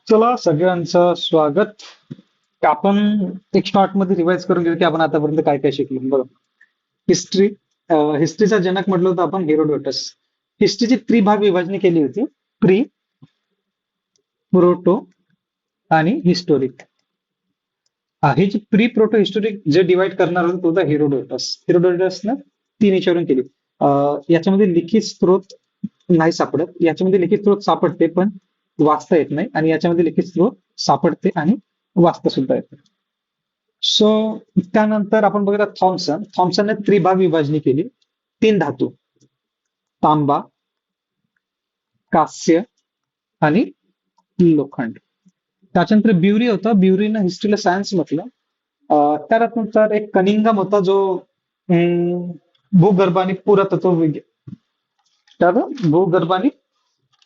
चला सगळ्यांचं स्वागत. आपण एक शॉर्ट मध्ये रिवाइज करून घेऊ की आपण आतापर्यंत काय काय शिकलो. बघा, हिस्ट्री. हिस्ट्रीचा जनक म्हटलं होतं आपण हेरोडोटस. हिस्ट्रीची त्रिभाग विभागणी केली होती: प्री, प्रोटो आणि हिस्टोरिक. हे जे प्री प्रोटो हिस्टोरिक जे डिवाइड करणार होतं तो होता हेरोडोटस. हेरोडोटसनं तीन याच्यावरून केली. याच्यामध्ये लिखित स्त्रोत नाही सापडत, याच्यामध्ये लिखित स्त्रोत सापडते पण वाचता येत नाही, आणि याच्यामध्ये लिखित स्त्रोत सापडते आणि वाचता सुद्धा येते. सो त्यानंतर आपण बघितलं थॉम्सनने त्रिभाग विभागणी केली: तीन धातू, तांबा, कांस्य आणि लोखंड. त्याच्यानंतर ब्युरी होता, ब्युरीनं हिस्ट्रीला सायन्स म्हटलं. त्यानंतर एक कनिंगम होता जो भूगर्भ आणि पुरातत्व भूगर्भ आणि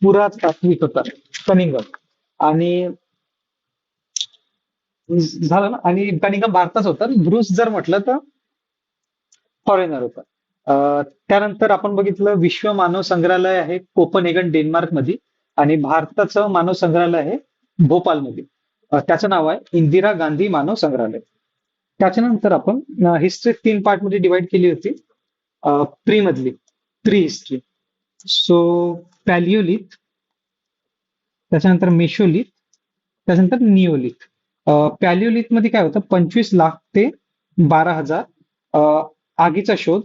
पुरातात्विक होता, कनिंगम. आणि झालं ना. आणि कनिंगम भारताचा होता. ब्रुस जर म्हटलं तर फॉरेनर होता. त्यानंतर आपण बघितलं विश्व मानव संग्रहालय आहे कोपनहेगन डेन्मार्क मध्ये, आणि भारताचं मानव संग्रहालय आहे भोपाल मध्ये. त्याचं नाव आहे इंदिरा गांधी मानव संग्रहालय. त्याच्यानंतर आपण हिस्ट्री तीन पार्ट मध्ये डिवाइड केली होती. प्री मधली प्री हिस्ट्री. सो पॅलिओलिथ, त्याच्यानंतर मेशोलिथ, त्याच्यानंतर निओलिथ. पॅलिओलिथ मध्ये काय होतं, 25 लाख ते 12,000 आगीचा शोध,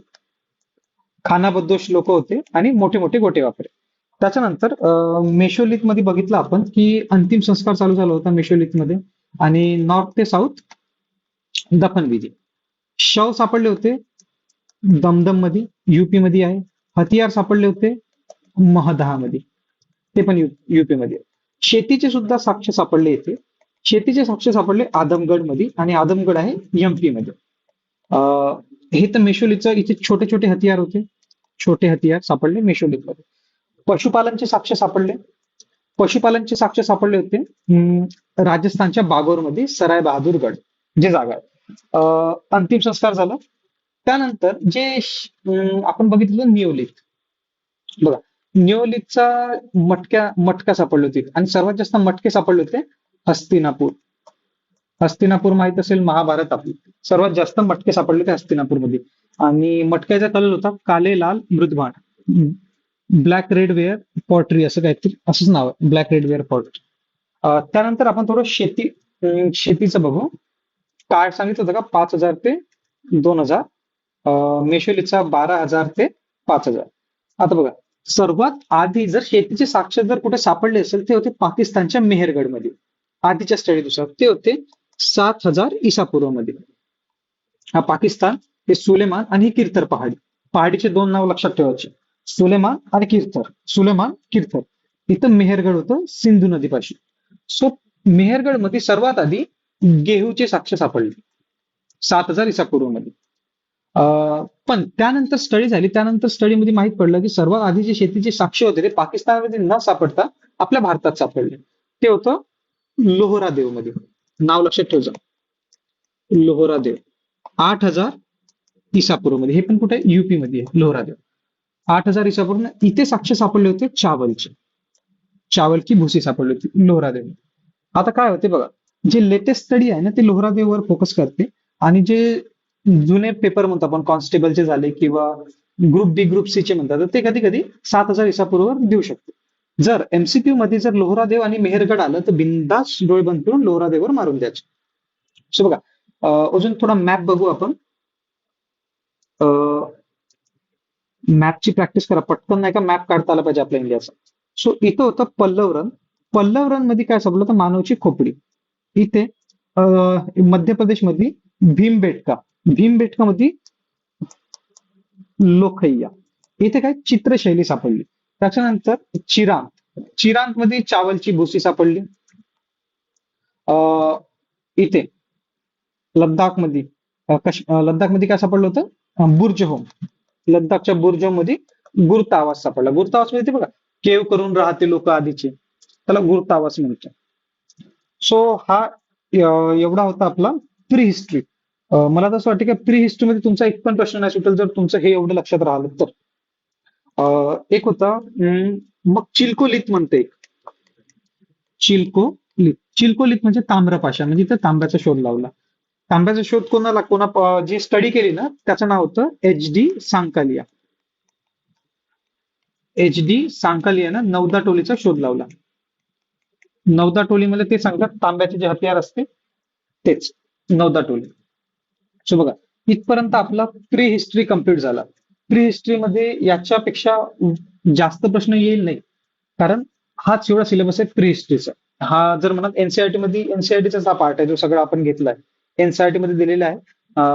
खानाबद्दोश लोक होते आणि मोठे मोठे गोटे वापरे. त्याच्यानंतर मेशोलिथ मध्ये बघितलं आपण की अंतिम संस्कार चालू झाला होता मेशोलिथ मध्ये, आणि नॉर्थ ते साऊथ दफनविधी. शव सापडले होते दमदम मध्ये, युपी मध्ये आहे. हतियार सापडले होते महदहा मध्ये, ते पण युपी मध्ये. शेतीचे सुद्धा साक्ष सापडले येते. शेतीचे साक्ष सापडले आदमगड मध्ये, आणि आदमगड आहे एमपी मध्ये. हे तर मेशोलिथचं, इथे छोटे छोटे हतियार होते, छोटे हतियार सापडले मेशोलिथ मध्ये. पशुपालनचे साक्ष सापडले. पशुपालनचे साक्ष सापडले होते राजस्थानच्या बागोर मध्ये, सराय बहादूरगड जे जागा आहे. अंतिम संस्कार झाला. त्यानंतर जे आपण बघितलं निओलिथ. बघा, निओलिथचा मटका सापडले होते, आणि सर्वात जास्त मटके सापडले होते हस्तिनापूर. हस्तिनापूर माहित असेल, महाभारत आपली. सर्वात जास्त मटके सापडले होते हस्तिनापूरमध्ये. आणि मटक्याचा कलर होता काले लाल मृदभांड, ब्लॅक रेड वेअर पॉटरी, असं काहीतरी असंच नाव आहे, ब्लॅक रेड वेअर पॉटरी. त्यानंतर आपण थोडं शेतीचं बघू. काय सांगितलं होतं का, 5,000 ते 2,000. मेशोलिथचा 12,000 ते 5,000. आता बघा, सर्वात आधी जर शेतीचे साक्ष जर कुठे सापडले असेल ते होते पाकिस्तानच्या मेहरगडमध्ये. आधीच्या स्टडीनुसार ते होते 7,000 ईसापूर्व मध्ये. हा पाकिस्तान, हे सुलेमान आणि ही किरथर पहाडी. पहाडीचे दोन नाव लक्षात ठेवायचे, सुलेमान आणि किरथर. सुलेमान, किरथर. इथं मेहरगड होतं सिंधू नदीपाशी. सो मेहरगड मध्ये सर्वात आधी गेहूचे साक्ष सापडले 7,000 ईसापूर्व मध्ये. पण त्यानंतर स्टडी झाली, त्यानंतर स्टडीमध्ये माहित पडलं की सर्वात आधी जे शेतीचे साक्ष होते ते पाकिस्तानमध्ये न सापडता आपल्या भारतात सापडले. ते होतं लोहरादेव मध्ये. नाव लक्षात ठेवजा, लोहरादेव. 8,000 ईसापूर्व मध्ये. हे पण कुठे, युपी मध्ये आहे लोहरादेव. 8,000 ईसापूर्व. इथे साक्ष सापडले होते चावलचे. चावल की भुसी सापडली होती लोहरादेव. आता काय होते बघा, जे लेटेस्ट स्टडी आहे ना ते लोहरादेववर फोकस करते, आणि जे जुने पेपर म्हणतो आपण कॉन्स्टेबलचे झाले किंवा ग्रुप बी ग्रुप सी चे म्हणतात, तर ते कधी कधी 7,000 ईसापूर्ववर देऊ शकते. जर एमसीक्यू मध्ये जर लोहरादेव आणि मेहरगड आलं तर बिंदास डोळे बंद करून लोहरादेववर मारून द्यायचे. सो बघा, अजून थोडा मॅप बघू आपण. मॅपची प्रॅक्टिस करा पटकन, नाही का मॅप काढता आला पाहिजे आपल्या इंडियाचा. सो इथं होतं पल्लव रन. पल्लव रन मध्ये काय सापडलं तर मानवची खोपडी. इथे मध्य प्रदेशमध्ये भीमबेटका. भीमबेटका मध्ये लोखैया. इथे काय चित्रशैली सापडली. त्याच्यानंतर चिरांत. चिरांत मध्ये चावलची भुसी सापडली. इथे लद्दाखमध्ये लद्दाखमध्ये काय सापडलं होतं, बुर्जहोम. लद्दाखच्या बुर्जहोम मध्ये गुर्ता आवाज सापडला. गुर्ता आवाज मध्ये ते बघा, केव करून राहते लोक आधीचे, त्याला गुर्ता आवाज म्हणतात. सो हा एवढा होता आपला प्री हिस्ट्री. मला तर असं वाटतं की प्री हिस्ट्री मध्ये तुमचा एक पण प्रश्न नाही सुटेल जर तुमचं हे एवढं लक्षात राहिलं तर. एक होता मग चिल्को लिथ म्हणते, चिल्को चिलकोलित म्हणजे ताम्रपाषाण, म्हणजे इथं तांब्याचा शोध लावला. तांब्याचा शोध जी स्टडी केली ना त्याचं नाव होतं HD सांकालिया. HD सांकालिया ना नवदा टोलीचा शोध लावला. नवदा टोलीमध्ये ते सांगतात तांब्याचे जे हत्यार असते तेच नवदा टोली. सो बघा, इथपर्यंत आपला प्री हिस्ट्री कम्प्लीट झाला. प्री हिस्ट्री मध्ये याच्यापेक्षा जास्त प्रश्न येईल नाही, कारण हाच एवढा सिलेबस आहे प्री हिस्ट्रीचा. हा जर म्हणत एनसीआरटी मध्ये, एनसीआरटीचाच हा पार्ट आहे जो सगळा आपण घेतलाय, एनसीआरटी मध्ये दिलेला आहे.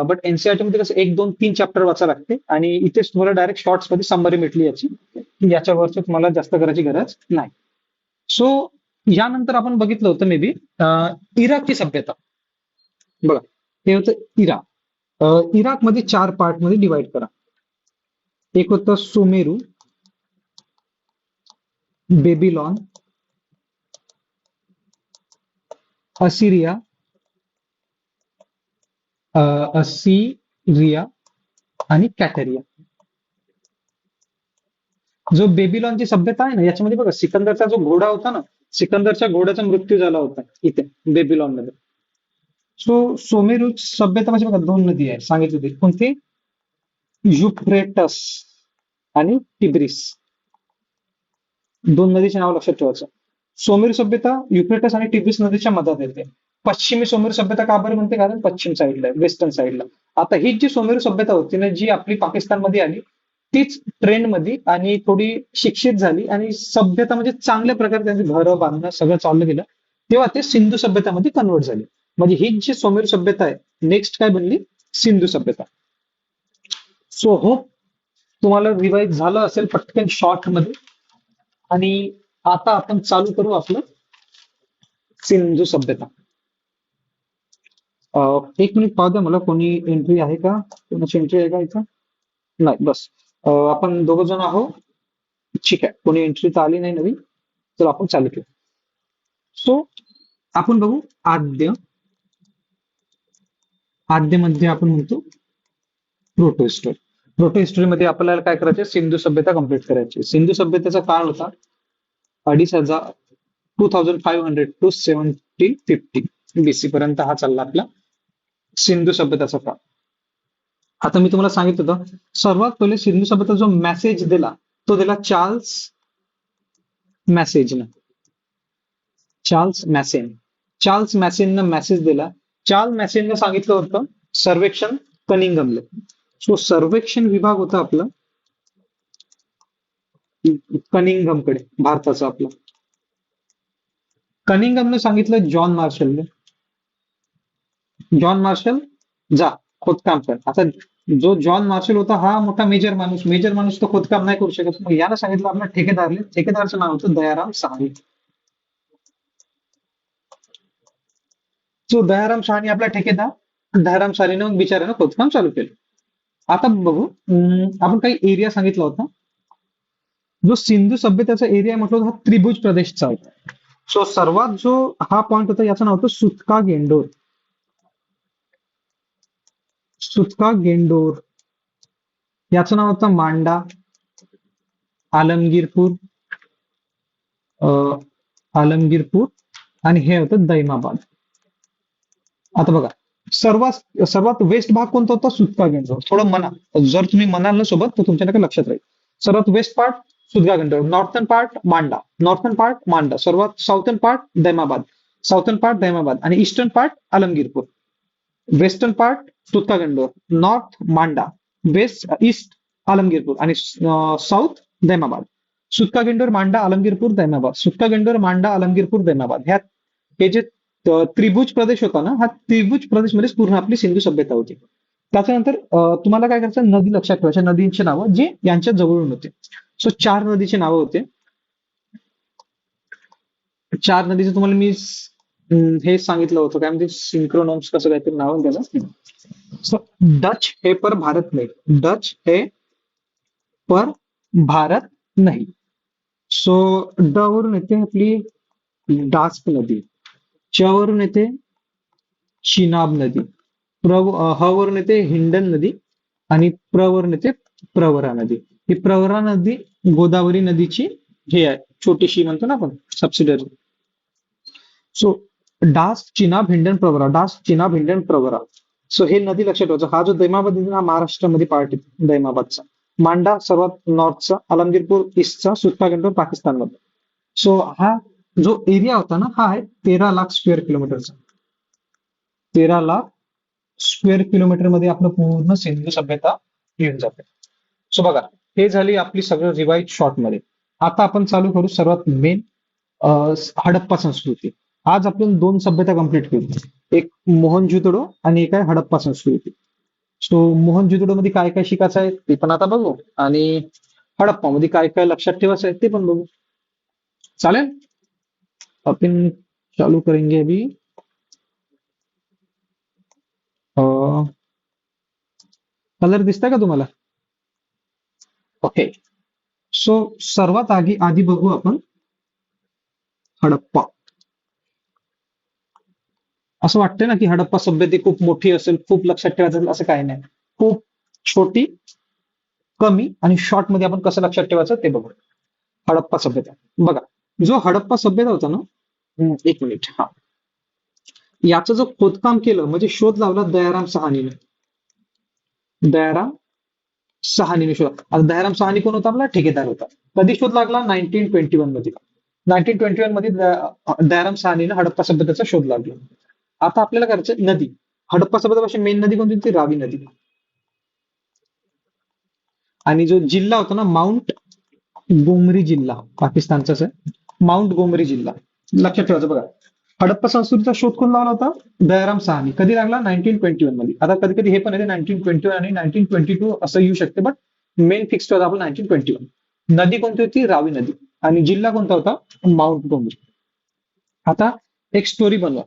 बट एनसीआरटी मध्ये कसं 1 2 3 चॅप्टर वाचा लागते, आणि इथेच तुम्हाला डायरेक्ट शॉर्ट्स मध्ये समरी भेटली याची, की याच्यावरच तुम्हाला जास्त करायची गरज नाही. सो यानंतर आपण बघितलं होतं मे बी इराकची सभ्यता. बघा, हे होतं इराक. इराकमध्ये 4 पार्ट मध्ये डिवाइड करा. एक होतं सुमेरू, बेबीलॉन, असिरिया, असिरिया आणि कॅटेरिया. जो बेबीलॉनची सभ्यता आहे ना, याच्यामध्ये बघा सिकंदरचा जो घोडा होता ना, सिकंदरच्या घोड्याचा मृत्यू झाला होता इथे बेबीलॉन मध्ये. सो सोमेरू सभ्यता म्हणजे बघा 2 नदी आहे सांगितली होती, कोणती? युफ्रेटस आणि टिग्रिस. 2 नदीचे नाव लक्षात ठेवायचं. सोमेरू सभ्यता युफ्रेटस आणि टिग्रिस नदीच्या मधात येते. पश्चिमी सोमेरू सभ्यता का बरं म्हणते? कारण पश्चिम साईडला आहे, वेस्टर्न साईडला. आता ही जी सोमेरू सभ्यता होती ना, जी आपली पाकिस्तानमध्ये आली, तीच ट्रेंड मध्ये आणि थोडी शिक्षित झाली, आणि सभ्यता म्हणजे चांगल्या प्रकारे त्यांची घरं बांधणं सगळं चालू केलं, तेव्हा ते सिंधू सभ्यतामध्ये कन्वर्ट झाली. म्हणजे ही जी सोमेरू सभ्यता आहे, नेक्स्ट काय बनली? सिंधू सभ्यता. सो होप तुम्हाला रिवाइज झालं असेल पटकन शॉर्ट मध्ये. आणि आता आपण चालू करू आपलं सिंधू सभ्यता. 1 मिनिट पाहू द्या मला, कोणी एंट्री आहे का? कोणाची एंट्री आहे का इथं? नाही, बस. आपण 2 जण आहोत. ठीक आहे, कोणी एंट्री तर आली नाही नवीन, तर आपण चालू करू. सो आपण बघू आद्य. आद्यमध्ये आपण म्हणतो प्रोटो हिस्टरी. प्रोटो हिस्टरीमध्ये आपल्याला काय करायचे? सिंधू सभ्यता कंप्लीट करायची. सिंधू सभ्यतेचा काळ होता 2500 2500 टू 1750 BC पर्यंत हा चालला आपला सिंधू सभ्यताचा काळ. आता मी तुम्हाला सांगितलं होतं, सर्वात पहिले सिंधू सभ्यता जो मेसेज दिला तो दिला चार्ल्स मॅसेजनं. चार्ल्स मॅसेन. चार्ल्स मॅसेननं मेसेज दिला. चार्ल्स मॅसेननं सांगितलं होतं सर्वेक्षण कनिंगमले. सो सर्वेक्षण विभाग होता आपला कनिंगमकडे, भारताचा आपला. कनिंगमने सांगितलं जॉन मार्शलने, जॉन मार्शल जा खोदकाम कर. आता जो जॉन मार्शल होता हा मोठा मेजर माणूस, मेजर माणूस तो खोदकाम नाही करू शकत. मग याला सांगितलं आपल्या ठेकेदारने, ठेकेदारचं नाव होतं दयाराम सहानी. जो दयाराम सहानी आपला ठेकेदार, दयाराम सहानीने मग बिचाऱ्यानं खोदकाम चालू केलं. आता बघू, आपण काही एरिया सांगितला होता. जो सिंधू सभ्यतेचा एरिया म्हटलं होतं, हा त्रिभुज प्रदेशचा होता. सो सर्वात जो हा पॉइंट होता याचं नाव होतं सुतका गेंडोर. सुतका गेंडोर. याचं नाव होतं मांडा, आलमगीरपूर, आलमगीरपूर, आणि हे होतं दैमाबाद. आता बघा, सर्वात सर्वात वेस्ट भाग कोणता होता? सुतका गेंडोर. थोडं म्हणा, जर तुम्ही म्हणाल ना सोबत तर तुमच्या नका लक्षात राहील. सर्वात west part सुतका Dor, northern part मांडा, नॉर्थन पार्ट मांडा, सर्वात Southern part Daimabad, Southern part Daimabad, आणि eastern part आलमगीरपूर. Western part सुतका Dor, north मांडा, वेस्ट ईस्ट आलमगीरपूर, आणि साऊथ दैमाबाद. सुतका गेंडोर, मांडा, आलमगीरपूर, दैमाबाद. सुतका गेंडोर, मांडा, आलमगीरपूर, दैमाबाद. हे जे त्रिभुज प्रदेश होता ना, हा त्रिभुज प्रदेश मध्येच पूर्ण आपली सिंधू सभ्यता होती. त्याच्यानंतर तुम्हाला काय करायचं, नदी लक्षात ठेवायच्या, नदींची नावं जे यांच्या जवळून होते. सो 4 नदीची नावं होते. 4 नदीचे तुम्हाला मी हे सांगितलं होतं, काय म्हणजे सिंक्रोनॉम्स कसं काहीतरी नाव आहे त्याला. सो डच है पर भारत नहीं, डच है पर भारत नाही. सो ड वरून येते आपली डास्क नदी, च वरून येते चिनाब नदी, ह वरून येते हिंडन नदी, आणि प्र वरून येते प्रवरा नदी. ही प्रवरा नदी गोदावरी नदीची हे आहे, छोटीशी म्हणतो ना आपण सबसिडरी. सो डास चिनाब हिंडन प्रवरा, डास चिनाब हिंडन प्रवरा. सो हे नदी लक्षात ठेवायचं. हा जो दैमाबाद नदी हा महाराष्ट्रामध्ये पार्ट आहे दैमाबादचा. मांडा सर्वात नॉर्थचा, अलमगीरपूर ईस्टचा, सुट्टा गंडोर पाकिस्तानमध्ये. सो हा जो एरिया होता ना हा आहे 13 लाख स्क्वेअर किलोमीटरचा. 13 लाख स्क्वेअर किलोमीटर मध्ये आपलं पूर्ण सिंधू सभ्यता येऊन जाते. सो बघा, हे झाली आपली सगळं रिवाईज शॉर्ट मध्ये. आता आपण चालू करू सर्वात मेन, हडप्पा संस्कृती. आज आपण दोन सभ्यता कंप्लीट केली, एक मोहनजोदडो आणि एक आहे हडप्पा संस्कृती. सो मोहनजोदडो मध्ये काय काय शिकायचं आहे ते पण आता बघू, आणि हडप्पा मध्ये काय काय लक्षात ठेवायचं आहे ते पण बघू. चालेल, आपण चालू करेंगे अभी. कलर दिसतंय का तुम्हाला? ओके. सो सर्वात आधी आधी बघू आपण हडप्पा. असं वाटतंय ना की हडप्पा सभ्यता खूप मोठी असेल, खूप लक्षात ठेवायचं असेल, असं काही नाही. खूप छोटी, कमी आणि शॉर्ट मध्ये आपण कसं लक्षात ठेवायचं ते बघू. हडप्पा सभ्यता बघा, जो हडप्पा सभ्यता होता ना, एक मिनिट, हा, याचं जो खोदकाम केलं म्हणजे शोध लावला दयाराम सहानीने. दयाराम सहानीने शोध. आता दयाराम सहानी कोण होता? आपला ठेकेदार होता. कधी शोध लागला? 1921 मध्ये. 1921 मध्ये दयाराम सहानीने हडप्पा सभ्यतेचा शोध लागला. आता आपल्याला करायचं नदी. हडप्पा सभ्यतेपाशी मेन नदी कोणती होती? रावी नदी. आणि जो जिल्हा होता ना, माउंट गोमरी जिल्हा, पाकिस्तानचाच आहे. माउंट गोमरी जिल्हा लक्षात ठेवायचं. बघा, हडप्पा संस्कृतीचा शोध कोण लावला होता? दयाराम सहानी. कधी लागला? 1921 मध्ये. आता कधी कधी हे पण आहे 1921 आणि 1922 असं येऊ शकते, बट मेन फिक्स ठेवता आपण 1921. नदी कोणती होती? रावी नदी. आणि जिल्हा कोणता होता? माउंट गोमरी. आता एक स्टोरी बनवा.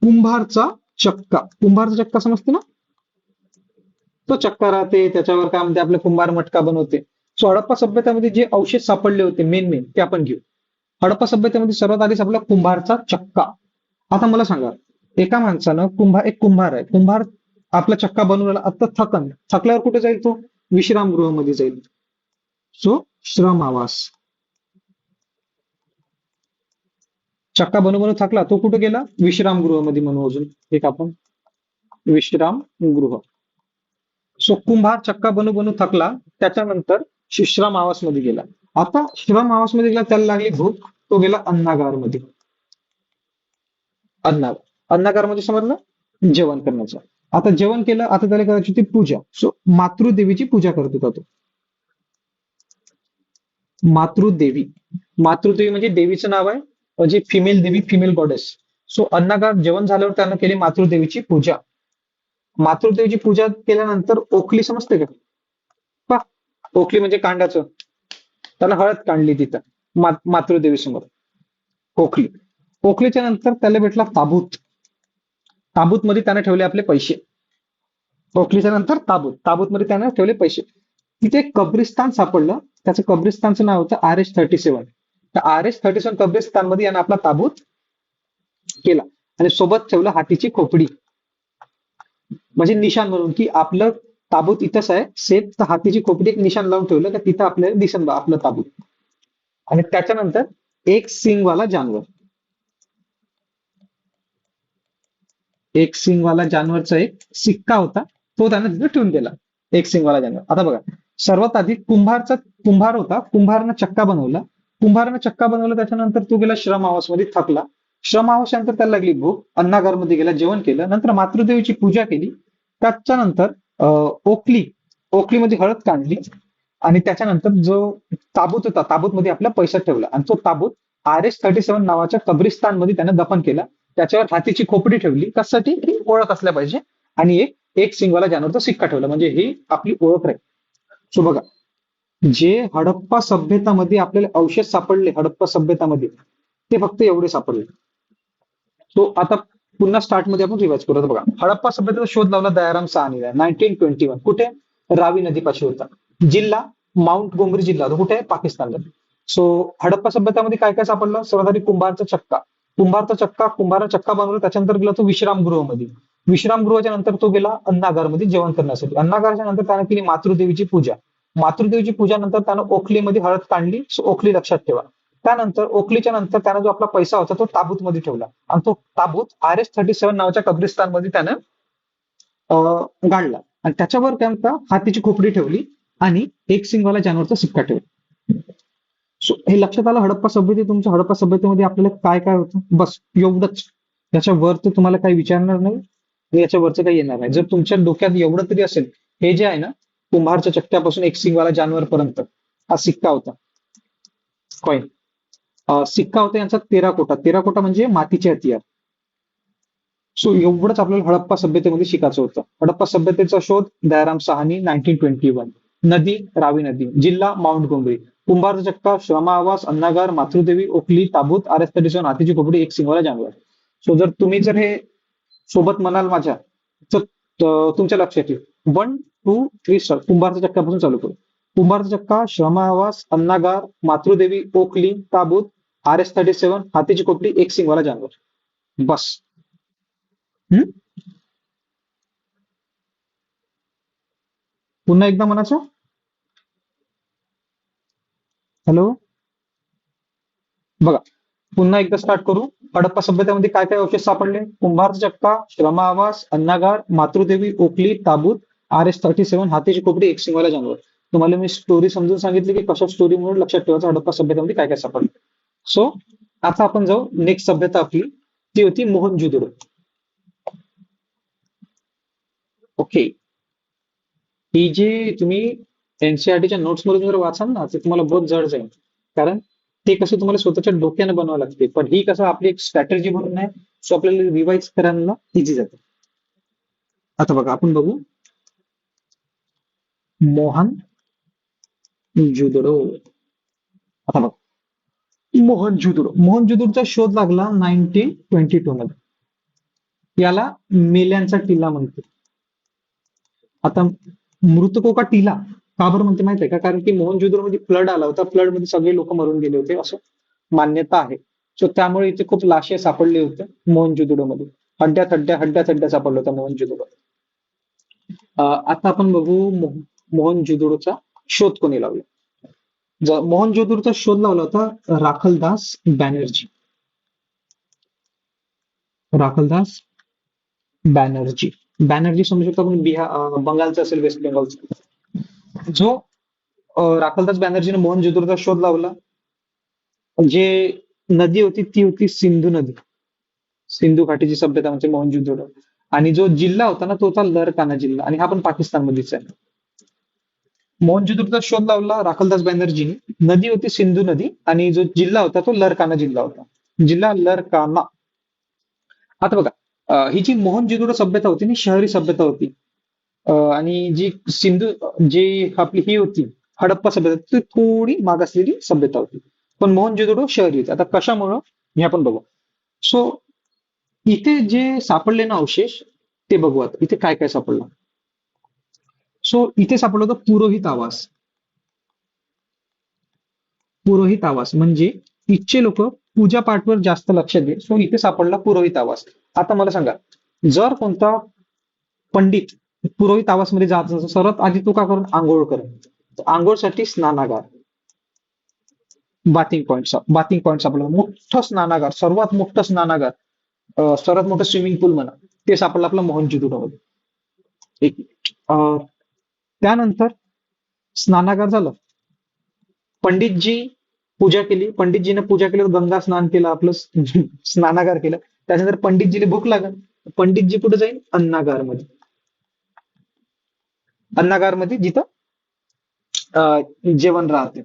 कुंभारचा चक्का. कुंभारचा चक्का समजते ना? तो चक्का राहते, त्याच्यावर काय म्हणते आपले कुंभार मटका बनवते. सो हडप्पा सभ्यतेमध्ये जे अवशेष सापडले होते मेन मेन ते आपण घेऊ. हडप्पा सभ्यतेमध्ये सर्वात आधी सापडला कुंभारचा चक्का. आता मला सांगा, एका माणसानं एक कुंभार आहे, कुंभार आपला चक्का बनवला, आता थकल्यावर कुठे जाईल तो? विश्रामगृहामध्ये जाईल. सो श्रम आवास. चक्का बनवून थकला, तो कुठे गेला? विश्रामगृहामध्ये. म्हणून अजून एक आपण विश्रामगृह. सो कुंभार चक्का बनवून थकला, त्याच्यानंतर श्रम आवास मध्ये गेला. आता श्रम आवास मध्ये गेला, त्याला लागली भूक, तो गेला अन्नागार मध्ये. अन्नागार मध्ये समजलं? जेवण करण्याचं. आता जेवण केलं, आता त्याला करायची होती पूजा. सो मातृदेवीची पूजा करत होता तो. मातृदेवी. मातृदेवी म्हणजे देवीचं नाव आहे, म्हणजे फिमेल देवी, फिमेल गॉडेस. सो अन्नागार जेवण झाल्यावर त्यानं केली मातृदेवीची पूजा. मातृदेवीची पूजा केल्यानंतर ओखली समजते का? पहा, ओखली म्हणजे कांड्याचं. त्याला हळद काढली तिथं मातृदेवी समोर. ओखली. ओखलीच्या नंतर त्याला भेटला ताबूत. ताबूत मध्ये त्याने ठेवले आपले पैसे. ओखलीच्या नंतर ताबूत. ताबूत मध्ये त्याने ठेवले पैसे. तिथे एक कब्रिस्तान सापडलं, त्याचं कब्रिस्तानचं नाव होतं RH-37. त्या RH-37 कब्रिस्तान मध्ये याने आपला ताबूत केला आणि सोबत ठेवलं हातीची खोपडी, म्हणजे निशाण म्हणून की आपलं ताबूत इथंच आहे सेफ. तर हातीची खोपडी एक निशाण लावून ठेवलं, तर तिथं आपल्याला दिसन बा आपलं ताबूत. आणि त्याच्यानंतर एक सिंगवाला जानवर. एक सिंगवाला जानवरचा एक सिक्का होता, तो त्यानं तिथे ठेवून दिला. एक सिंगवाला जानवर. आता बघा, सर्वात आधी कुंभार होता, कुंभारनं चक्का बनवला. कुंभारनं चक्का बनवला, त्याच्यानंतर तो गेला श्रम आवास मध्ये, थकला. श्रम आवासानंतर त्याला लागली भूक, अन्नागार मध्ये गेला, जेवण केलं. नंतर मातृदेवीची पूजा केली. त्याच्यानंतर ओखलीमध्ये हळद काढली. आणि त्याच्यानंतर जो ताबूत होता, ताबूत मध्ये आपला पैसा ठेवला, आणि तो ताबूत RH-37 नावाच्या कब्रिस्तान मध्ये त्याने दफन केला. त्याच्यावर हातीची खोपडी ठेवली, कशासाठी? ही ओळख असल्या पाहिजे. आणि एक सिंगवाला जानवरचा सिक्का ठेवला, म्हणजे ही आपली ओळख आहे. सो बघा, जे हडप्पा सभ्यतामध्ये आपल्याला अवशेष सापडले हडप्पा सभ्यतामध्ये, ते फक्त एवढे सापडले. तो आता पुन्हा स्टार्ट मध्ये आपण रिवाइज करू. बघा, हडप्पा सभ्यतेचा शोध लावला दयाराम सहानीने 1921. कुठे? रावी नदीपाशी होता. जिल्हा माउंट गोमरी जिल्हा होता. कुठे? पाकिस्तानला. सो हडप्पा सभ्यतामध्ये काय काय सापडलं? सर्वात आधी कुंभारचा चक्का. कुंभाराचा चक्का बनवला, त्याच्यानंतर गेला तो विश्रामगृहामध्ये. विश्रामगृहाच्या नंतर तो गेला अन्नागारमध्ये जेवण करण्यासाठी. अन्नागारच्या नंतर त्याने केली मातृदेवीची पूजा. मातृदेवीची पूजा नंतर त्यानं ओखलीमध्ये हळद काढली. सो ओखली लक्षात ठेवा. त्यानंतर ओकलीच्या नंतर त्यानं जो आपला पैसा होता तो ताबूत मध्ये ठेवला आणि तो ताबूत RS-37 नावाच्या कब्रिस्तानमध्ये त्यानं गाडला आणि त्याच्यावर त्यांचा हातीची खोपडी ठेवली आणि एक सिंगवाला जानवरचा सिक्का ठेवला. सो हे लक्षात आलं हडप्पा सभ्यते. तुमच्या हडप्पा सभ्यतेमध्ये आपल्याला काय काय होतं बस एवढंच. याच्या वर तर तुम्हाला काही विचारणार नाही आणि याच्या वरचं काही येणार नाही. जर तुमच्या डोक्यात एवढं तरी असेल, हे जे आहे ना कुंभारच्या चक्क्यापासून एक सिंगवाला जानवर पर्यंत हा सिक्का होता, कॉईन सिक्का होता यांचा तेराकोटा. तेराकोटा म्हणजे मातीचे हतियार. सो एवढंच आपल्याला हडप्पा सभ्यतेमध्ये शिकायचं होतं. हडप्पा सभ्यतेचा शोध दयाराम साहनी 1921. नदी रावी नदी. जिल्हा माउंट गोमरी. कुंभारचा चक्का, श्रमा आवास, अन्नागार, मातृदेवी, ओकली, ताबूत, RS-37 हातीची खोपडी, एक सिंगवाला जानवर. सो जर तुम्ही जर हे सोबत म्हणाल माझ्या तर तुमच्या लक्षात येईल. 1, 2, 3 स्टार. कुंभारच्या चक्क्यापासून चालू करू. कुंभारचा चक्का, श्रमा आवास, अन्नागार, मातृदेवी, ओकली, ताबूत, RS-37 हातीची खोपडी, एक सिंगवाला जानवर. बस. हम्म? पुन्हा एकदा म्हणायचं. हॅलो, बघा पुन्हा एकदा स्टार्ट करू. हडप्पा सभ्यतेमध्ये काय काय अवशेष सापडले? कुंभारचा चक्का, श्रमा आवास, अन्नागार, मातृदेवी, ओकली, ताबूत, RS-37 हातीची खोपडी, एक सिंगवाला जानवर. तुम्हाला मी स्टोरी समजून सांगितली की कशा स्टोरी म्हणून लक्षात ठेवायचं हडप्पा सभ्यतेमध्ये काय काय सापडलं. सो आता आपण जाऊ नेक्स्ट सभ्यता आपली, ती होती मोहनजोदडो. ओके. ही जी तुम्ही एनसीआरटीच्या नोट्स मधून जर वाचाल ना ते तुम्हाला बहुत जड जाईल. कारण ते कसं तुम्हाला स्वतःच्या डोक्याने बनवावं लागते, पण ही कसं आपली एक स्ट्रॅटेजी म्हणून आहे. सो आपल्याला रिवाइज करायला इझी जाते. आता बघा आपण बघू मोहन जुदडो. आता बघा मोहनजुदडोचा शोध लागला 1922 मध्ये. याला मेल्यांचा टिल्ला म्हणते. आता मृतको का टिला का बरं म्हणते माहिती आहे का? कारण की मोहनजोदडो मध्ये फ्लड आला होता. फ्लड मध्ये सगळे लोक मरून गेले होते असं मान्यता आहे. सो त्यामुळे इथे खूप लाशे सापडले होते मोहनजोदडो मध्ये. हड्ड्यात सापडलं होतं मोहनजोदडो. आता आपण बघू मोहनजोदडोचा शोध कोणी लावला. मोहनजोदडोचा शोध लावला होता राखलदास बॅनर्जी. राखलदास बॅनर्जी. बॅनर्जी समजू शकतो आपण बंगालचा असेल, वेस्ट बेंगॉलचा. जो राखलदास बॅनर्जीने मोहनजोदडोचा शोध लावला. जे नदी होती ती होती सिंधू नदी. सिंधू घाटीची सभ्यता म्हणजे मोहनजोदडो. आणि जो जिल्हा होता ना तो होता लरकाना जिल्हा, आणि हा पण पाकिस्तानमध्येच आहे. मोहनजोदडोचा शोध लावला राखलदास बॅनर्जीने. नदी होती सिंधू नदी आणि जो जिल्हा होता तो लरकाना जिल्हा होता. जिल्हा लरकाना. आता बघा ही जी मोहनजोदडो सभ्यता होती ना शहरी सभ्यता होती. आणि जी जी आपली ही होती हडप्पा सभ्यता ती थोडी मागासलेली सभ्यता होती. पण मोहनजोदडो शहरी होती. आता कशामुळं हे आपण बघू. सो इथे जे सापडले ना अवशेष ते बघू. आता इथे काय काय सापडलं. सो इथे सापडलं होतं पुरोहित आवास. पुरोहित आवास म्हणजे इथचे लोक पूजा पाठवर जास्त लक्ष दे. सो इथे सापडला पुरोहित आवास. आता मला सांगा, जर कोणता पंडित पुरोहित आवासमध्ये जात नसेल, सर्वात आधी तो का करून आंघोळ करेल. आंघोळसाठी स्नानागार, बाथिंग पॉईंट सापडला. मोठं स्नानागार, सर्वात मोठं स्नानागार, सर्वात मोठं स्विमिंग पूल म्हणा, ते सापडलं आपलं मोहनजोदडोमध्ये. त्यानंतर स्नानागार झालं. पंडितजी पूजा केली. पंडितजीने पूजा केली, गंगा स्नान केलं, आपलं स्नानागार केलं. त्यानंतर पंडितजीला भूक लागल. पंडितजी कुठे जाईल? अन्नागारमध्ये. अन्नागारमध्ये जिथं जेवण राहते.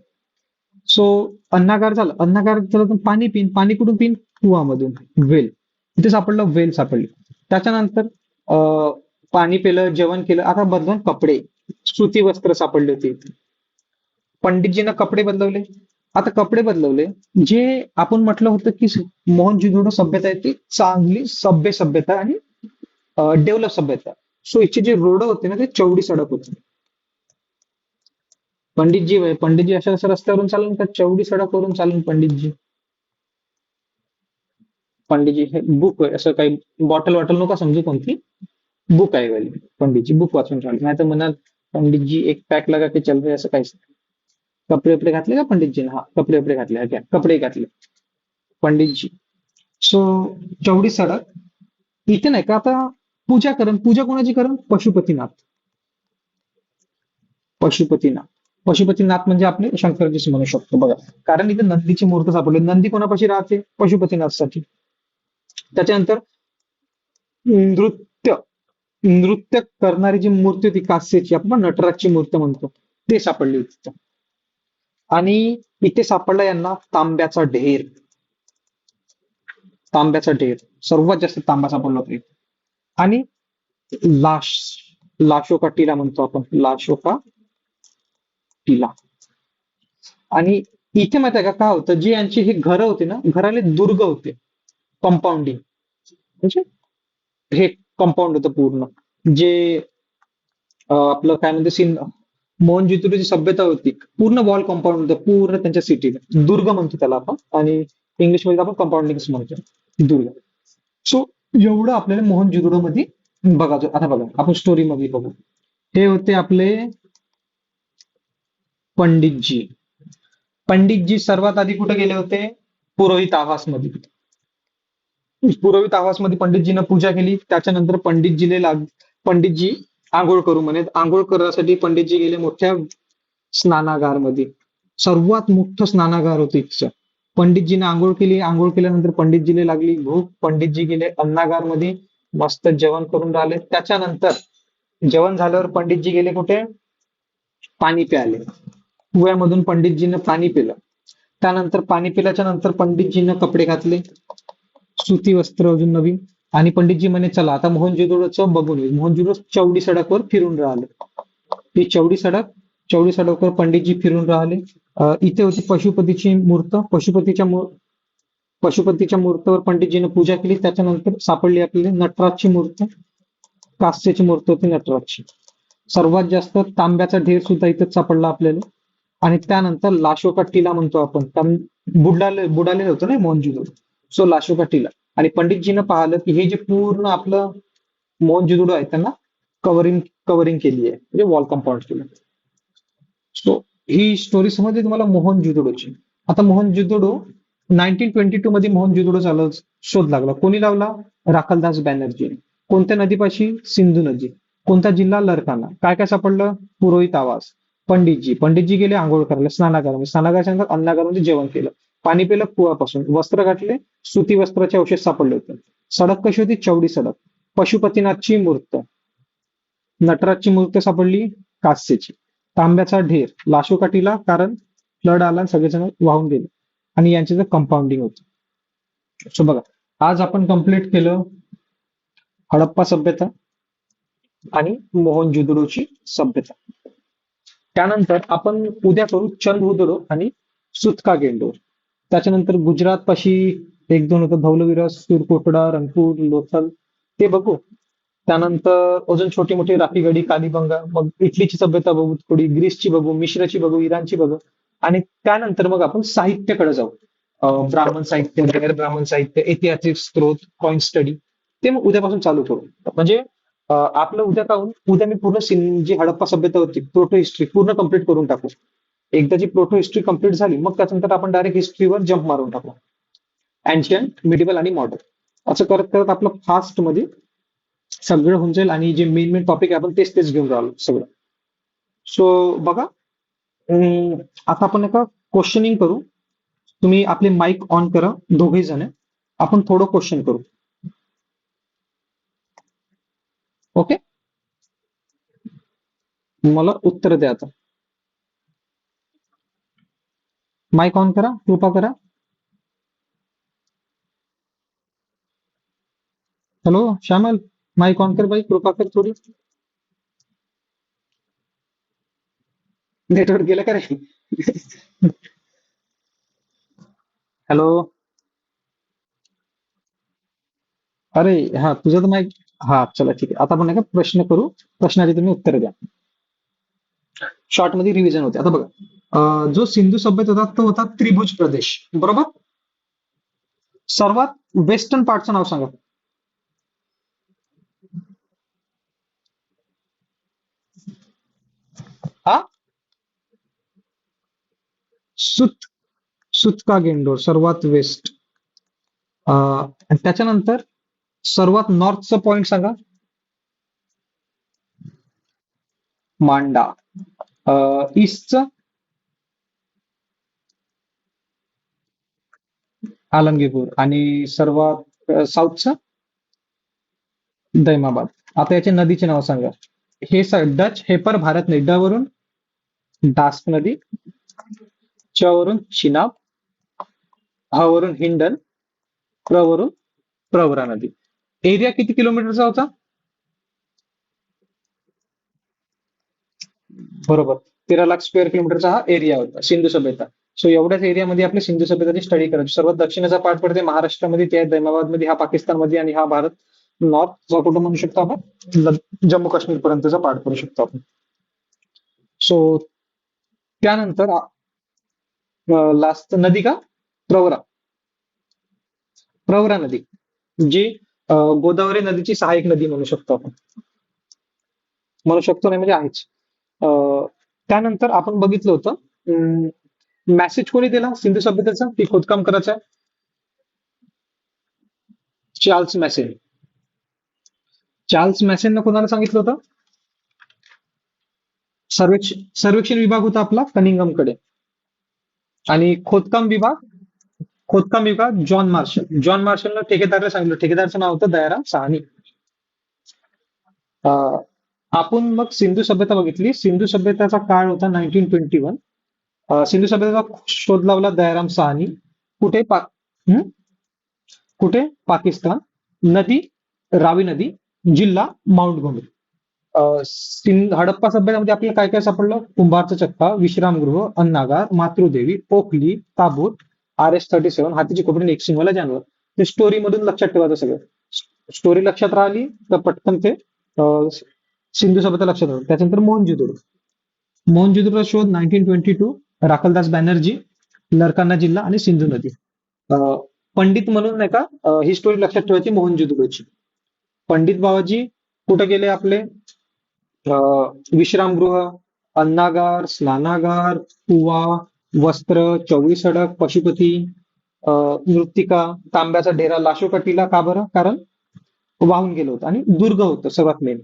सो अन्नागार झालं. अन्नागार झालं तर पाणी कुठून पिन? कुवामधून. वेल. तिथे सापडलं, वेल सापडली. त्याच्यानंतर पाणी पिलं, जेवण केलं. आता बदलून कपडे, सुती वस्त्र सापडले होते. पंडितजीनं कपडे बदलवले. आता कपडे बदलवले. जे आपण म्हटलं होतं की मोहनजोदडो सभ्यता आहे ती चांगली सभ्य सभ्यता आणि डेव्हलप सभ्यता. सो इथचे जे रोड होते ना ते चौडी सडक होते. पंडितजी अशा अशा रस्त्यावरून चालून का चौडी सडकवरून चालून पंडितजी. पंडितजी हे बुक आहे असं काही बॉटल वॉटल नका समजू, कोणती बुक आहे वाली. पंडितजी बुक वाचून चालू, नाही तर म्हणाल पंडितजी एक पॅक लगा के चल रहे असं काहीच नाही. कपडे कपडे घातले का पंडितजीने? हा, कपडे कपडे घातले. हा घ्या, कपडे घातले पंडितजी. सो चौडी सडक इथे नाही का आता पूजा कोणाची करण? पशुपतीनाथ. पशुपतीनाथ. पशुपतीनाथ म्हणजे आपले शंकरजीच म्हणू शकतो बघा. कारण इथे नंदीची मूर्त सापडली. नंदी कोणापाशी राहते? पशुपतीनाथसाठी. त्याच्यानंतर नृत्य नृत्य करणारी जी मूर्ती होती कास्याची, आपण नटराजची मूर्त म्हणतो, ते सापडली होती तिथं. आणि इथे सापडला यांना तांब्याचा ढेर. तांब्याचा ढेर, सर्वात जास्त तांबा सापडला होता इथे. आणि लाश, लाशोका टीला म्हणतो आपण, लाशोका टीला. आणि इथे माहिती आहे का काय होतं, जे यांची हे घरं होती ना, घराले दुर्ग होते. कंपाऊंडिंग म्हणजे हे कंपाऊंड होतं पूर्ण. जे आपलं काय म्हणते मोहनजोदडोची सभ्यता होती, पूर्ण वॉल कंपाऊंड होतं पूर्ण त्यांच्या सिटीला. दुर्ग म्हणतो त्याला आपण, आणि इंग्लिश मध्ये आपण कंपाऊंडिंग म्हणतो, दुर्ग. सो एवढं आपल्याला मोहनजोदडो मध्ये बघा. आता बघा आपण स्टोरी मध्ये बघू. हे होते आपले पंडितजी. पंडितजी सर्वात आधी कुठे गेले होते? पुरोहित आवास मध्ये. पुरोहित आवास मध्ये पंडितजीनं पूजा केली. त्याच्यानंतर पंडितजी आंघोळ करू म्हणे. आंघोळ करण्यासाठी पंडितजी गेले मोठ्या स्नानागार मध्ये. सर्वात मोठं स्नानागार होतं इथचं. पंडितजीने आंघोळ केली. आंघोळ केल्यानंतर पंडितजीला लागली भूक. पंडितजी गेले अन्नागार मध्ये, मस्त जेवण करून राहिले. त्याच्यानंतर जेवण झाल्यावर पंडितजी गेले कुठे? पाणी प्यायले. कुव्यामधून पंडितजीनं पाणी पिलं. त्यानंतर पाणी पिल्याच्या नंतर पंडितजीनं कपडे घातले, सुती वस्त्र अजून नवीन. आणि पंडितजी म्हणे चला आता मोहनजोदडोचं बघून येऊ. मोहनजोदडो चौडी सडकवर फिरून राहिले. ही चौडी सडकवर पंडितजी फिरून राहिले. इथे होती पशुपतीची मूर्त. पशुपतीच्या मूर्तीवर पंडितजीने पूजा केली. त्याच्यानंतर सापडली आपल्याला नटराजची मूर्त. कास्याची मूर्त होती नटराजची. सर्वात जास्त तांब्याचा ढेर सुद्धा इथेच सापडला आपल्याला. आणि त्यानंतर लाशोका टीला म्हणतो आपण, कारण बुडाले होतं ना मोहनजोदडो. सो लाशोका टीला. आणि पंडितजीनं पाहिलं की हे जे पूर्ण आपलं मोहनजोदडो आहे त्यांना कव्हरिंग कव्हरिंग केली आहे, म्हणजे वॉल कंपाऊंड केलं. सो ही स्टोरी समजली तुम्हाला मोहनजोदडोची. आता मोहनजोदडो 1922 मध्ये मोहनजोदडो शोध लागला. कोणी लावला? राखलदास बॅनर्जी. कोणत्या नदीपाशी? सिंधू नदी. कोणता जिल्हा? लरकाना. काय काय सापडलं? पुरोहित आवास. पंडितजी गेले आंघोळ करायला स्नानागारामध्ये. स्नानागारच्या नंतर अन्नागारामध्ये जेवण केलं. पाणी पिलं कुवापासून. वस्त्र घातले, सुती वस्त्राचे अवशेष सापडले होते. सडक कशी होती? चौडी सडक. पशुपतीनाथची मूर्त. नटराजची मूर्त सापडली कास्याची. तांब्याचा ढेर लाशोकाठीला, कारण फ्लड आला आणि सगळेजण वाहून गेले. आणि यांचे जे कंपाऊंडिंग होतं. सो बघा, आज आपण कंप्लीट केलं हडप्पा सभ्यता आणि मोहनजोदडोची सभ्यता. त्यानंतर आपण उद्या करू चंदहुदडो आणि सुतका गेंडोर. त्याच्यानंतर गुजरात पाशी एक दोन होतं, धौलवीरा, सुरकोटडा, रंगपूर, लोथल, ते बघू. त्यानंतर अजून छोटी मोठी राखीगढी, कालीबंगा. मग इटलीची सभ्यता बघू, थोडी ग्रीसची बघू, मिश्रची बघू, इराणची बघू. आणि त्यानंतर मग आपण साहित्याकडे जाऊ. ब्राह्मण साहित्य, गैर ब्राह्मण साहित्य, ऐतिहासिक स्त्रोत, कॉइन स्टडी, ते मग उद्यापासून चालू करू. म्हणजे आपलं उद्या उद्या मी पूर्ण जी हडप्पा सभ्यता होती, प्रोटो हिस्ट्री पूर्ण कम्प्लीट करून टाकू. एकदा जी प्रोटो हिस्ट्री कम्प्लीट झाली, मग त्याच्यानंतर आपण डायरेक्ट हिस्ट्रीवर जम्प मारून टाकू. अँशियंट, मिडिवल आणि मॉडर्न, असं करत करत आपलं फास्ट मध्ये सगळं होऊन जाईल. आणि जे मेन मेन टॉपिक आहे आपण तेच तेच घेऊन राहिलो सगळं. सो बघा, आता आपण एका क्वेश्चनिंग करू. तुम्ही आपले माईक ऑन करा दोघे जण. आपण थोडं क्वेश्चन करू. ओके, मला उत्तर द्या आता. माईक ऑन करा, कृपा करा. हॅलो श्यामल, माईक ऑन कर बाई, कृपा कर थोडी. नेटवर्क गेलं का रे? हॅलो. अरे हा, तुझं तर माईक. हा चला ठीक आहे. आता आपण नाही का प्रश्न करू. प्रश्नाचे तुम्ही उत्तर द्या. शॉर्ट मध्ये रिव्हिजन होते. आता बघा, जो सिंधू सभ्यता होता तो होता त्रिभुज प्रदेश, बरोबर. सर्वात वेस्टर्न पार्टचं नाव सांगा. हा, सुत सुत का गेंडोर सर्वात वेस्ट. आणि त्याच्यानंतर सर्वात नॉर्थचा पॉइंट सांगा. मांडा. ईस्टचा आलमगीरपूर. आणि सर्वात साऊथचा दैमाबाद. आता याचे नदीचे नाव सांगा. हे डच, हे पर भारत नाही. ड वरून डास्क नदी, च वरून चिनाब, ह वरून हिंडन, प्र वरून प्रवरा नदी. एरिया किती किलोमीटरचा होता? बरोबर. 13 लाख स्क्वेअर किलोमीटरचा हा एरिया होता सिंधू सभ्यता. सो एवढ्याच एरियामध्ये आपल्या सिंधू सभ्यताची स्टडी करायची. सर्वात दक्षिणेचा पार्ट पडते महाराष्ट्रामध्ये, ते आहे दैमाबाद मध्ये, हा पाकिस्तानमध्ये, आणि हा भारत नॉर्थ चा कुठं म्हणू शकतो आपण, जम्मू काश्मीर पर्यंतचा पार्ट करू शकतो आपण. सो त्यानंतर लास्ट नदी का, प्रवरा. प्रवरा नदी, जी गोदावरी नदीची सहायक नदी म्हणू शकतो आपण. म्हणू शकतो नाही म्हणजे आहेच. त्यानंतर आपण बघितलं होतं मेसेज कोणी दिला सिंधू सभ्यतेचा की खोदकाम करायचं आहे? चार्ल्स मॅसेन. चार्ल्स मॅसेननं कोणाला सांगितलं होतं? सर्वेक्षण विभाग होता आपला कनिंगमकडे. आणि खोदकाम विभाग जॉन मार्शल. जॉन मार्शलनं ठेकेदाराला सांगितलं. ठेकेदारचं नाव होतं दयाराम साहनी. अं, आपण मग सिंधू सभ्यता बघितली. सिंधू सभ्यतेचा काळ होता 1921. सिंधू सभ्यतेचा शोध लावला दयाराम साहनी. कुठे हं? कुठे? पाकिस्तान. नदी रावी नदी. जिल्हा माउंट गोमेर. हडप्पा सभ्यतेमध्ये आपल्याला काय काय सापडलं? कुंभारचा चक्का, विश्रामगृह, अन्नागार, मातृदेवी, पोखली, ताबूत, RS-37, हातीची खोपडी आणि एक शिंगवाला जानवर. ते स्टोरी मधून लक्षात ठेवायचं सगळं. स्टोरी लक्षात राहिली तर पटकन ते सिंधू सभ्यता लक्षात राहतं. त्याच्यानंतर मोहनजोदडो. मोहनजोदडोचा शोध 1922. राखलदास बॅनर्जी, लरकाना जिल्हा आणि सिंधू नदी. अं, पंडित म्हणून नाही का, ही स्टोरी लक्षात ठेवायची मोहनजोदडोची. पंडित बाबाजी कुठे गेले आपले? विश्रामगृह, अन्नागार, स्नानागार, कुवा, वस्त्र, चौवी सडक, पशुपती, मृत्तिका, तांब्याचा ढेरा, लाशोकाटीला. का बरं? कारण वाहून गेलं होतं आणि दुर्ग होतं सर्वात मेन.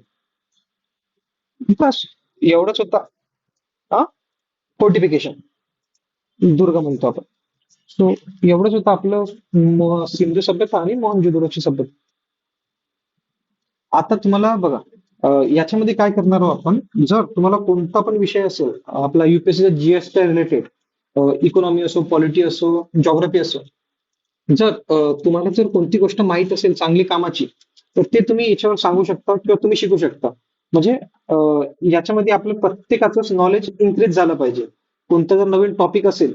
बस एवढंच होतं. हा, फोर्टिफिकेशन, दुर्ग म्हणतो आपण. सो एवढंच होतं आपलं सिंधू सभ्यता आणि मोहनजोदडोची सभ्यता. आता तुम्हाला बघा, याच्यामध्ये काय करणार आहोत आपण. जर तुम्हाला कोणता पण विषय असेल आपला UPSC GS च्या रिलेटेड, इकॉनॉमी असो, पॉलिटी असो, जॉग्राफी असो, जर तुम्हाला जर कोणती गोष्ट माहित असेल चांगली कामाची, तर ते तुम्ही याच्यावर सांगू शकता किंवा तुम्ही शिकू शकता. म्हणजे याच्यामध्ये आपलं प्रत्येकाचं नॉलेज इन्क्रीज झालं पाहिजे. कोणता जर नवीन टॉपिक असेल,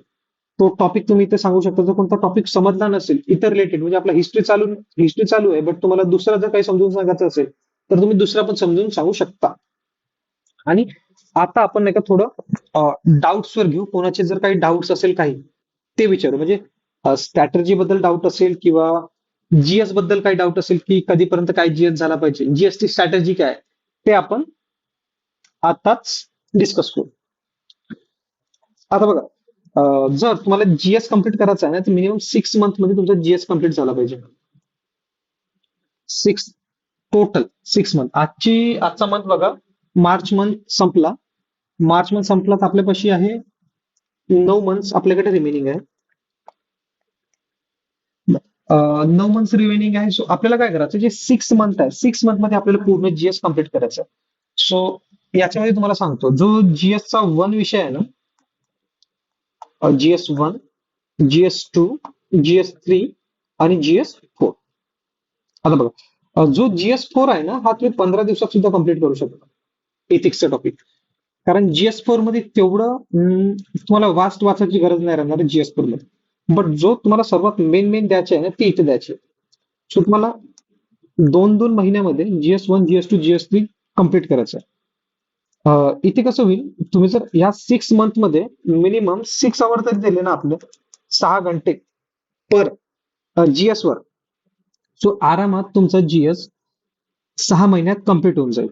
तो टॉपिक तुम्ही इथे सांगू शकता. जर कोणता टॉपिक समजला नसेल इतर रिलेटेड, म्हणजे आपला हिस्ट्री चालू आहे, बट तुम्हाला दुसरा जर काही समजून सांगायचं असेल, तर तुम्ही दुसरा पण समजून सांगू शकता. आणि आता आपण नाही का थोडं डाऊट्स वर घेऊ. कोणाचे जर काही डाऊट्स असेल काही, ते विचारू. म्हणजे स्ट्रॅटर्जी बद्दल डाऊट असेल किंवा GS बद्दल काही डाऊट असेल की कधीपर्यंत काय GS झाला पाहिजे, GS ची स्ट्रॅटर्जी काय, ते आपण आताच डिस्कस करू. आता बघा, जर तुम्हाला GS कम्प्लीट करायचं आहे ना, तर मिनिमम 6 मंथ मध्ये तुमचा GS कम्प्लीट झाला पाहिजे. 6, टोटल 6 मंथ. आजचा मंथ बघा, मार्च मंथ संपला. मार्च मंथ संपला तर आपल्यापाशी आहे 9 मंथ्स आपल्याकडे रिमेनिंग आहे. 9 मंथ्स रिमेनिंग आहे. सो आपल्याला काय करायचं, जे 6 मंथ आहे, 6 मंथ मध्ये आपल्याला पूर्ण GS कम्प्लीट करायचं आहे. सो याच्यामध्ये तुम्हाला सांगतो, जो GS चा 1 विषय आहे ना, GS 1, GS 2, GS 3 आणि GS 4. आता बघा, जो GS 4 आहे ना, हा तुम्ही 15 दिवसात सुद्धा कम्प्लीट करू शकता. एथिक्सचा टॉपिक. कारण GS 4 मध्ये तेवढं तुम्हाला वाचायची गरज नाही राहणार GS 4 मध्ये. बट जो तुम्हाला सर्वात मेन मेन द्यायचे आहे ना, ते इथे द्यायचे. सो तुम्हाला 2-2 महिन्यामध्ये GS 1, GS 2, GS 3 कम्प्लीट करायचं आहे. इथे कसं होईल, तुम्ही जर या 6 मंथ मध्ये मिनिमम 6 आवर तरी दिले ना आपले, 6 घंटे पर GS वर, सो आरामात तुमचा GS 6 महिन्यात कम्प्लीट होऊन जाईल.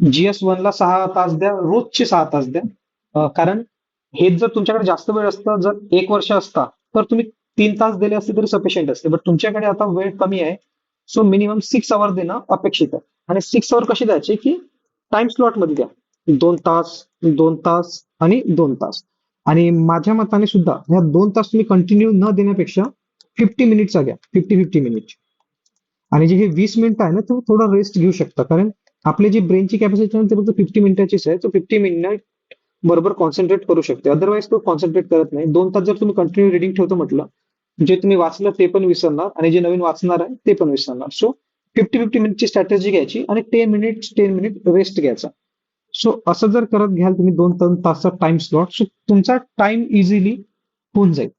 GS 1 ला 6 तास द्या, रोजचे 6 तास द्या. कारण हेच जर तुमच्याकडे जास्त वेळ असता, जर 1 वर्ष असता, तर तुम्ही 3 तास दिले असते तरी सफिशियंट असते. बट तुमच्याकडे आता वेळ कमी आहे. सो मिनिमम 6 आवर देणं अपेक्षित आहे. आणि 6 आवर कसे द्यायचे की टाइम स्लॉट मध्ये द्या. 2 तास, 2 तास आणि 2 तास. आणि माझ्या मताने सुद्धा या 2 तास तुम्ही कंटिन्यू न देण्यापेक्षा 50 मिनिटचा घ्या, 50-50 मिनिट. आणि जे हे 20 मिनिटं आहे ना, तो थोडा रेस्ट घेऊ शकता. कारण आपली जी ब्रेनची कॅपॅसिटी आहे ती फक्त 50 मिनिटाचीच आहे. तो 50 मिनिट बरोबर कॉन्सन्ट्रेट करू शकते. अदरवाईज तो कॉन्सन्ट्रेट करत नाही. 2 तास जर तुम्ही कंटिन्यू रिडिंग ठेवतो म्हटलं, जे तुम्ही वाचलं ते पण विसरणार आणि जे नवीन वाचणार आहे ते पण विसरणार. सो 50-50 मिनिटची स्ट्रॅटेजी घ्यायची आणि 10 मिनिट रेस्ट घ्यायचा. सो असं जर करत घ्याल तुम्ही 2-3 तासचा टाइम स्लॉट, सो तुमचा टाइम इझिली होऊन जाईल.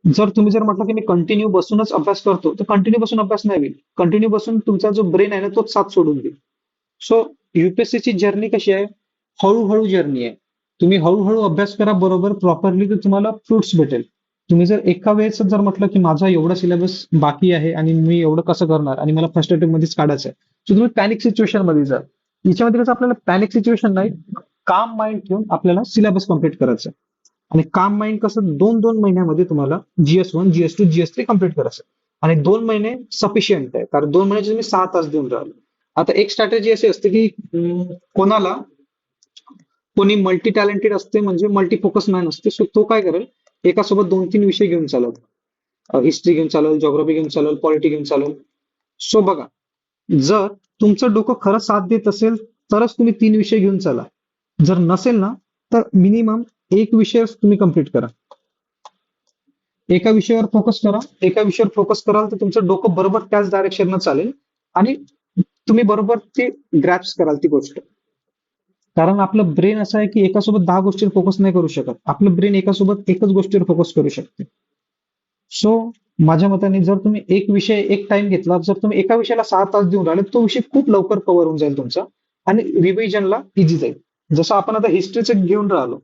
जर म्हटलं की मी कंटिन्यू बसूनच अभ्यास करतो, तर कंटिन्यू बसून अभ्यास नाही होईल. कंटिन्यू बसून तुमचा जो ब्रेन आहे ना, तोच साथ सोडून देईल. सो युपीएससीची जर्नी कशी आहे? हळूहळू जर्नी आहे. तुम्ही हळूहळू अभ्यास करा बरोबर प्रॉपरली, तर तुम्हाला फ्रुट्स भेटेल. तुम्ही जर एका वेळेस जर म्हटलं की माझा एवढा सिलेबस बाकी आहे आणि मी एवढं कसं करणार आणि मला फर्स्ट अटेम्प्ट मध्येच काढायचं आहे, सो तुम्ही पॅनिक सिच्युएशन मध्ये जा. याच्यामध्ये कसं आपल्याला पॅनिक सिच्युएशन नाही, काम माइंड ठेवून आपल्याला सिलेबस कम्प्लीट करायचं आहे. आणि काम माइंड कसं 2-2 महिन्यामध्ये तुम्हाला GS1, GS2, GS3 कम्प्लीट करायचं आहे. आणि 2 महिने सफिशियंट आहे, कारण 2 महिन्याचे तुम्ही 6 तास देऊन राहिले. आता एक स्ट्रॅटेजी अशी असते की कोणाला कोणी मल्टी टॅलेंटेड असते, म्हणजे मल्टी फोकस मॅन असते. सो तो काय करेल, एकासोबत 2-3 विषय घेऊन चालत, हिस्ट्री घेऊन चालेल, जॉग्राफी घेऊन चालेल, पॉलिटी घेऊन चालेल. सो बघा, जर तुमचं डोकं खरं साथ देत असेल तरच तुम्ही 3 विषय घेऊन चाला. जर नसेल ना, तर मिनिमम एक विषय तुम्ही कम्प्लीट करा. एका विषयावर फोकस करा. एका विषयावर फोकस कराल तर तुमचं डोकं बरोबर त्याच डायरेक्शननं चालेल आणि तुम्ही बरोबर ते ग्रॅप्स कराल ती गोष्ट. कारण आपलं ब्रेन असं आहे की एकासोबत 10 गोष्टीवर फोकस नाही करू शकत. आपलं ब्रेन एकासोबत एकच गोष्टीवर फोकस करू शकते. सो माझ्या मताने जर तुम्ही एक विषय एक टाइम घेतला, जर तुम्ही एका विषयाला 6 तास देऊन राहिले, तो विषय खूप लवकर कव्हर होऊन जाईल तुमचा आणि रिव्हिजनला इझी जाईल. जसं आपण आता हिस्ट्रीचं घेऊन राहिलो,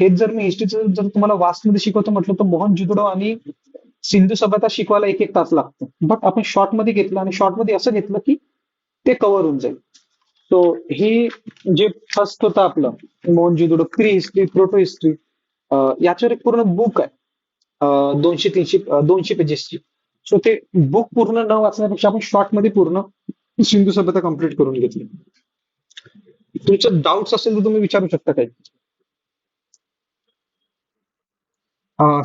हेच जर मी हिस्ट्रीचं जर तुम्हाला वाचमध्ये शिकवतो म्हटलं, तर मोहनजोदडो आणि सिंधू सभ्यता शिकवायला 1-1 तास लागतो. बट आपण शॉर्ट मध्ये घेतलं आणि शॉर्ट मध्ये असं घेतलं की ते कव्हर होऊन जाईल. सो हे जे फर्स्ट होतं आपलं Mohenjo-daro, pre history, proto history, याच्यावर एक पूर्ण बुक आहे. 200-300 200 पेजेसची. सो ते बुक पूर्ण न वाचण्यापेक्षा आपण शॉर्ट मध्ये पूर्ण सिंधू सभ्यता कम्प्लीट करून घेतली. तुमचे डाऊट्स असेल तर तुम्ही विचारू शकता काही.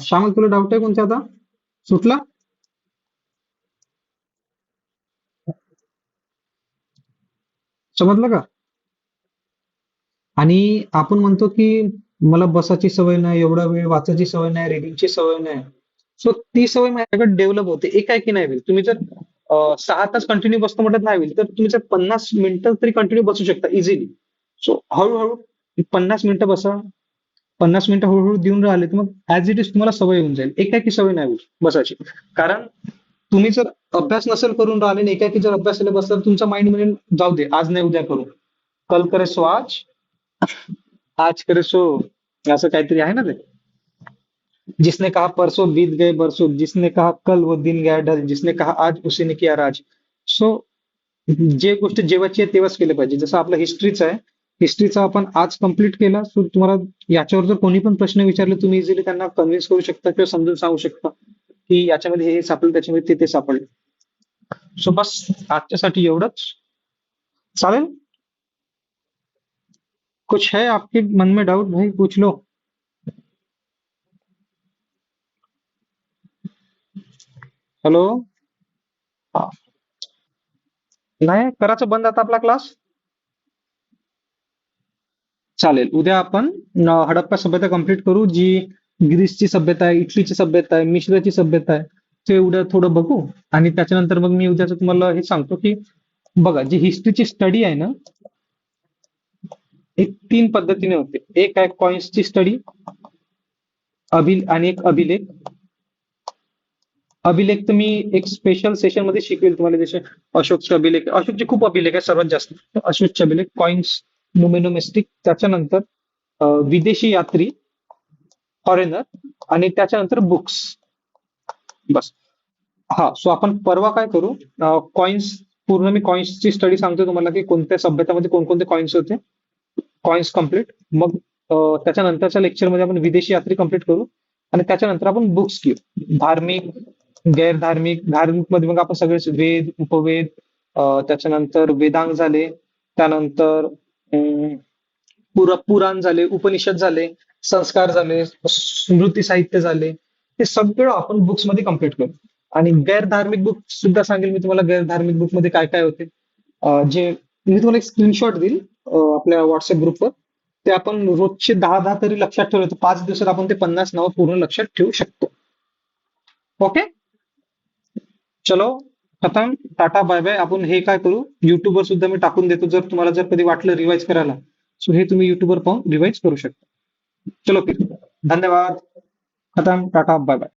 श्यामल, तुला डाऊट आहे कोणता आता? सुटला? समजलं का? आणि आपण म्हणतो की मला बसायची सवय नाही, एवढा वेळ वाचायची सवय नाही, रिडिंगची सवय नाही. सो ती सवय माझ्याकडे डेव्हलप होते. एकाएकी नाही होईल. तुम्ही जर 6 तास कंटिन्यू बसतो म्हटलं नाही होईल, तर तुम्ही जर 50 मिनिटं तरी कंटिन्यू बसू शकता इझिली. सो हळूहळू 50 मिनिटं बसा. 50 मिनिटं हळूहळू देऊन राहिले तर मग ऍज इट इज तुम्हाला सवय होऊन जाईल. एकाएकी सवय नाही होईल बसायची. कारण तुम्ही जर अभ्यास नसेल करून राहिले आणि एकाएकी जर अभ्यासाला बसला तर तुमचा माइंड म्हणेल जाऊ दे, आज नाही उद्या करू. कल करे सो आज, आज करे सो, असं काहीतरी आहे ना ते. जिसने कहा परसों बीत गए बरसों, जिसने कहा कल वो दिन गया ढल, जिसने कहा आज उसी ने किया राज. सो जे गोष्ट जेव्हाची आहे तेव्हाच केलं पाहिजे. जसं आपलं हिस्ट्रीचं आहे, हिस्ट्रीचा आपण आज कम्प्लीट केला. सो तुम्हाला याच्यावर जर कोणी पण प्रश्न विचारले, तुम्ही इझिली त्यांना कन्व्हिन्स करू शकता किंवा समजून सांगू शकता की याच्यामध्ये हे सापडलं, त्याच्यामध्ये ते सापडलं. सो बस आजच्यासाठी एवढंच. चालेल. कुछ है आपके मन में डाउट भाई, पूछ लो. हॅलो. नाही करायचं बंद आता आपला क्लास. चालेल. उद्या आपण हडप्पा सभ्यता कंप्लीट करू, जी ग्रीसची सभ्यता आहे, इटलीची सभ्यता आहे, मिश्राची सभ्यता आहे. ते उद्या थोडं बघू. आणि त्याच्यानंतर मग मी उद्याचं तुम्हाला हे सांगतो की बघा, जी हिस्ट्रीची स्टडी आहे ना, एक 3 पद्धतीने होते. एक आहे कॉइन्सची स्टडी, आणि एक अभिलेख. अभिलेख तर मी एक स्पेशल सेशन मध्ये शिकवेल तुम्हाला. जसे अशोकचे अभिलेख, अशोकचे खूप अभिलेख आहे सर्वात जास्त. अशोकचे अभिलेख, कॉइन्स, नुमेनोमेस्टिक, त्याच्यानंतर विदेशी यात्री, फॉरेनर, आणि त्याच्यानंतर बुक्स. बस. हा. सो आपण परवा काय करू, कॉइन्स, पूर्ण मी कॉइन्सची स्टडी सांगतो तुम्हाला की कोणत्या सभ्यतामध्ये कोणकोणते कॉइन्स होते. Coins complete. मग त्याच्यानंतरच्या लेक्चरमध्ये आपण विदेशी यात्री कम्प्लीट करू आणि त्याच्यानंतर आपण बुक्स घेऊ. धार्मिक, गैरधार्मिक. धार्मिक मध्ये मग आपण सगळे वेद, उपवेद, त्याच्यानंतर वेदांग झाले, त्यानंतर पुराण झाले, उपनिषद झाले, संस्कार झाले, स्मृती साहित्य झाले. हे सगळं आपण बुक्स मध्ये कम्प्लीट करू. आणि गैरधार्मिक बुक सुद्धा सांगेल मी तुम्हाला, गैरधार्मिक बुक मध्ये काय काय होते. जे मी तुम्हाला एक स्क्रीनशॉट देईल आपल्या व्हॉट्सअप ग्रुपवर. ते आपण रोजचे 10-10 तरी लक्षात ठेवलं तर 5 दिवसात आपण ते 50 नावं पूर्ण लक्षात ठेवू शकतो. ओके, चलो, खतम, टाटा, बाय बाय. आपण हे काय करू, युट्यूबवर सुद्धा मी टाकून देतो, जर तुम्हाला जर कधी वाटलं रिवाइज करायला, सो हे तुम्ही युट्यूबवर पाहून रिवाइज करू शकता. चलो फिर, धन्यवाद, खतम, टाटा, बाय बाय.